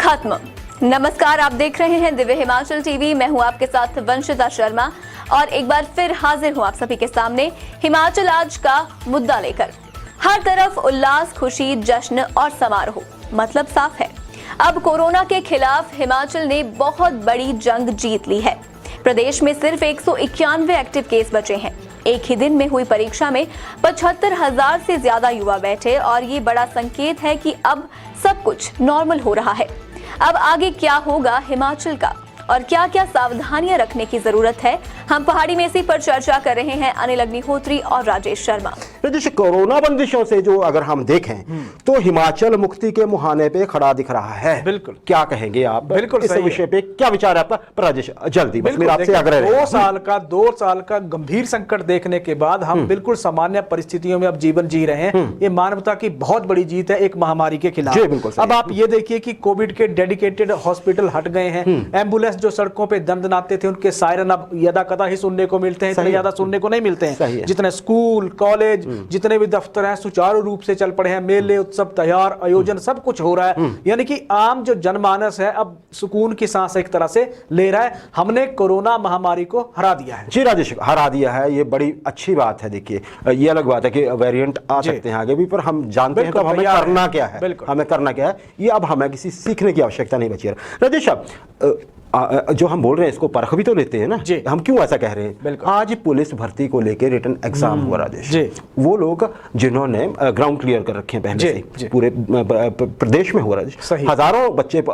खत्म। नमस्कार, आप देख रहे हैं दिव्य हिमाचल टीवी। मैं हूं आपके साथ वंशिता शर्मा और एक बार फिर हाजिर हूं आप सभी के सामने हिमाचल आज का मुद्दा लेकर। हर तरफ उल्लास, खुशी, जश्न और समारोह। मतलब साफ है, अब कोरोना के खिलाफ हिमाचल ने बहुत बड़ी जंग जीत ली है। प्रदेश में सिर्फ 191 एक्टिव केस बचे हैं। एक ही दिन में हुई परीक्षा में 75,000 से ज्यादा युवा बैठे और ये बड़ा संकेत है कि अब सब कुछ नॉर्मल हो रहा है। अब आगे क्या होगा हिमाचल का और क्या क्या सावधानियां रखने की जरूरत है, हम पहाड़ी में इसी पर चर्चा कर रहे हैं अनिल अग्निहोत्री और राजेश शर्मा। जैसे कोरोना बंदिशों से जो अगर हम देखें तो हिमाचल मुक्ति के मुहाने पे खड़ा दिख रहा है। बिल्कुल, क्या कहेंगे आप? बिल्कुल इस विषय पे क्या विचार है आपका? राजेश जल्दी, बस मेरा आपसे आग्रह है। 2 साल का गंभीर संकट देखने के बाद हम बिल्कुल सामान्य परिस्थितियों में अब जीवन जी रहे हैं। ये मानवता की बहुत बड़ी जीत है एक महामारी के खिलाफ। अब आप ये देखिए कि कोविड के डेडिकेटेड हॉस्पिटल हट गए हैं। एम्बुलेंस जो सड़कों पे दंदनाते थे उनके सायरन अब यदा कदा ही सुनने को मिलते हैं, इतने ज्यादा सुनने को नहीं मिलते हैं। जितने स्कूल, कॉलेज, जितने भी दफ्तर हैं सुचारू रूप से चल पड़े हैं। मेले, उत्सव, त्योहार, आयोजन सब कुछ हो रहा है। यानी कि आम जो जनमानस है अब सुकून की सांस एक तरह से ले रहा है। हमने कोरोना महामारी को हरा दिया है। जी राजेश, हरा दिया है, ये बड़ी अच्छी बात है। देखिए, ये अलग बात है कि वेरिएंट आ सकते हैं आगे भी, पर हम जानते हैं तो हमें करना क्या है। हमें करना क्या है, ये अब हमें किसी सीखने की आवश्यकता नहीं बची है। राजेश, जो हम बोल रहे हैं इसको परख भी तो लेते हैं ना। हम क्यों ऐसा कह रहे हैं? आज पुलिस भर्ती को लेकर रिटन एग्जाम हुआ राजेश। वो लोग जिन्होंने ग्राउंड क्लियर कर रखे हैं पहले से, पूरे प्रदेश में हुआ राजेश, हजारों बच्चे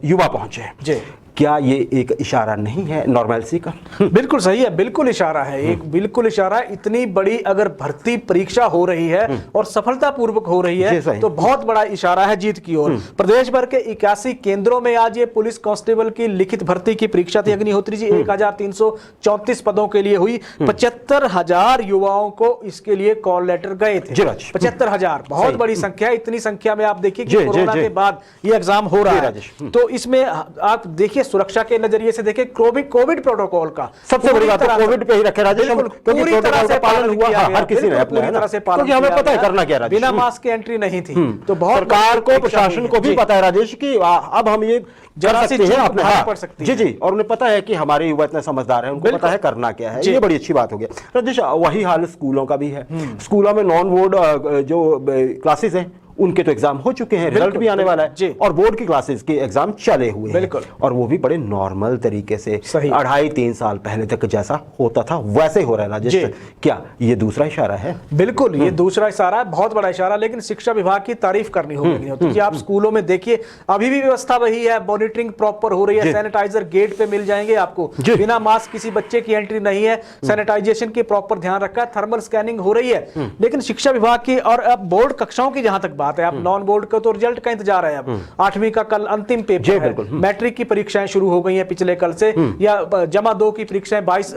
युवा पहुंचे। क्या ये एक इशारा नहीं है नॉर्मलसी का? बिल्कुल सही है, बिल्कुल इशारा है, एक बिल्कुल इशारा। इतनी बड़ी अगर भर्ती परीक्षा हो रही है और सफलतापूर्वक हो रही है तो बहुत बड़ा इशारा है जीत की ओर। प्रदेश भर के 81 केंद्रों में आज ये पुलिस कांस्टेबल की लिखित भर्ती की परीक्षा थी अग्निहोत्री जी। 1334 पदों के लिए हुई। 75,000 युवाओं को इसके लिए कॉल लेटर गए थे। 75,000 बहुत बड़ी संख्या। इतनी संख्या में आप देखिए कि कोरोना के बाद ये एग्जाम हो रहा है। तो इसमें आप देखिए सुरक्षा के नजरिए से देखें, कोविड प्रोटोकॉल का सबसे बड़ी बात है कोविड पे ही रखे राजेश, क्योंकि प्रोटोकॉल का पालन हुआ हर किसी ने पूरी तरह से पालन किया। हमें पता है करना क्या राजेश, बिना मास्क के एंट्री नहीं थी। तो बहुत सरकार को, प्रशासन को भी पता है राजेश कि अब हम ये कर सकते हैं अपने पड़ सकती है। जी, और उन्हें पता है कि हमारे युवा इतने समझदार हैं, उनको पता है करना क्या है। ये बड़ी अच्छी बात हो गई राजेश। वही हाल स्कूलों का भी है। स्कूलों में नॉन बोर्ड जो क्लासेस हैं उनके तो एग्जाम हो चुके हैं, रिजल्ट भी आने वाला है और बोर्ड की क्लासेस के एग्जाम चले हुए हैं और वो भी बड़े नॉर्मल तरीके से 2.5-3 साल पहले तक जैसा होता था वैसे हो रहा है राजेश। क्या ये दूसरा इशारा है? बिल्कुल, ये दूसरा इशारा है, बहुत बड़ा इशारा। लेकिन शिक्षा विभाग की तारीफ करनी होगी। आप स्कूलों में देखिए अभी भी व्यवस्था वही है, मॉनिटरिंग प्रॉपर हो रही है, सैनिटाइजर गेट पे मिल जाएंगे आपको, बिना मास्क किसी बच्चे की एंट्री नहीं है, सैनिटाइजेशन की प्रॉपर ध्यान रखा है, थर्मल स्कैनिंग हो रही है। लेकिन शिक्षा विभाग की और अब बोर्ड कक्षाओं की जहां तक बात है, आप नॉन बोर्ड का तो रिजल्ट का इंतजार है। अब 8वीं का कल अंतिम पेपर है। मैट्रिक की परीक्षाएं शुरू हो गई हैं पिछले कल से, या जमा 2 की परीक्षाएं 22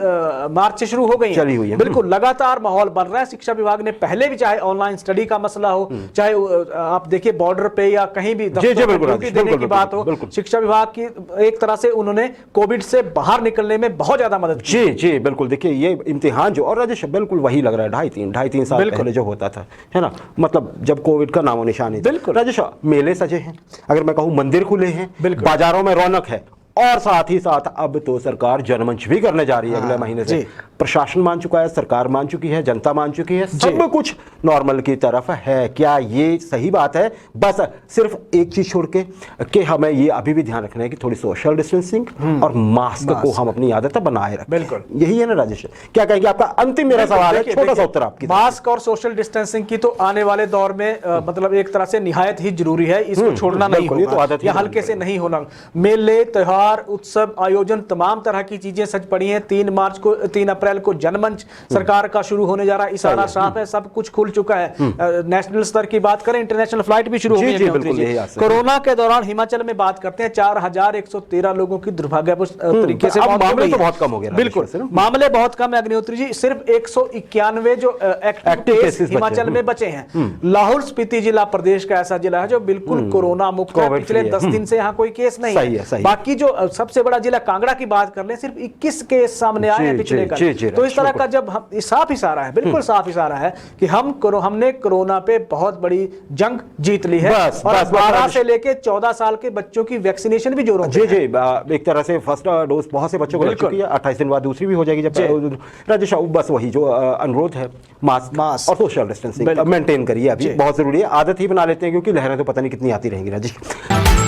मार्च से शुरू हो गई हैं। बिल्कुल लगातार माहौल बन रहा है। शिक्षा विभाग ने पहले भी, चाहे ऑनलाइन स्टडी का मसला हो, चाहे आप देखिए बॉर्डर पे या कहीं भी ड्यूटी देने की बात हो, शिक्षा विभाग की एक तरह से उन्होंने कोविड से बाहर निकलने में बहुत ज्यादा मदद की। जी बिल्कुल। देखिए ये इम्तिहान जो, और राजेश बिल्कुल वही लग रहा है 2.5-3 साल पहले जो होता था, है ना। मतलब जब कोविड का नामो निशान नहीं। बिल्कुल राजेश, मेले सजे हैं, अगर मैं कहूं मंदिर खुले हैं, बाजारों में रौनक है और साथ ही साथ अब तो सरकार जनमंच भी करने जा रही है अगले महीने से। प्रशासन मान चुका है, सरकार मान चुकी है, जनता मान चुकी है, सब कुछ नॉर्मल की तरफ है। क्या ये सही बात है? बस सिर्फ एक चीज छोड़ के कि हमें ये अभी भी ध्यान रखना है कि थोड़ी सोशल डिस्टेंसिंग और मास्क को हम अपनी आदत बनाए रखें। बिल्कुल यही है ना राजेश? क्या कहेंगे? आपका अंतिम मेरा सवाल है, छोटा सा उत्तर आपकी। मास्क और सोशल डिस्टेंसिंग की तो आने वाले दौर में मतलब एक तरह से निहायत ही जरूरी है, इसको छोड़ना नहीं होगा, या हल्के से नहीं होना। मेले, त्योहार, उत्सव, आयोजन, तमाम तरह की चीजें सज पड़ी हैं। 3 अप्रैल को जनमंच सरकार का शुरू होने जा रहा है। इशारा साफ है, सब कुछ खुल चुका है। नेशनल स्तर की बात करें, इंटरनेशनल फ्लाइट भी शुरू हो गई है। कोरोना के दौरान हिमाचल में बात करते हैं 4113 लोगों की दुर्भाग्यपूर्ण तरीके से मामले तो बहुत कम हो गए। बिल्कुल मामले बहुत कम है अग्निहोत्री जी। सिर्फ 191 जो एक्टिव केस हिमाचल में बचे हैं। लाहौल स्पीति जिला प्रदेश का ऐसा जिला है जो बिल्कुल कोरोना मुक्त है। पिछले 10 दिन से यहाँ कोई केस नहीं है। बाकी जो सबसे बड़ा जिला कांगड़ा की बात कर ले, सिर्फ 21 केस सामने आए हैं पिछले कल। तो इस तरह का जब हम साफ इशारा है, बिल्कुल साफ इशारा है कि हमने कोरोना पे बहुत बड़ी जंग जीत ली है। और 12 से लेके 14 साल के बच्चों की वैक्सीनेशन भी जोरों जी जी, एक तरह से फर्स्ट डोज बहुत से बच्चों को लग चुकी है, 28 दिन बाद दूसरी भी हो जाएगी। जब राजेश, बस वही जो अनुरोध है, मास्क और सोशल डिस्टेंसिंग मेंटेन करिए, अभी बहुत जरूरी है। आदत ही बना लेते हैं क्योंकि लहरें तो पता नहीं कितनी आती रहेंगी। राजेश।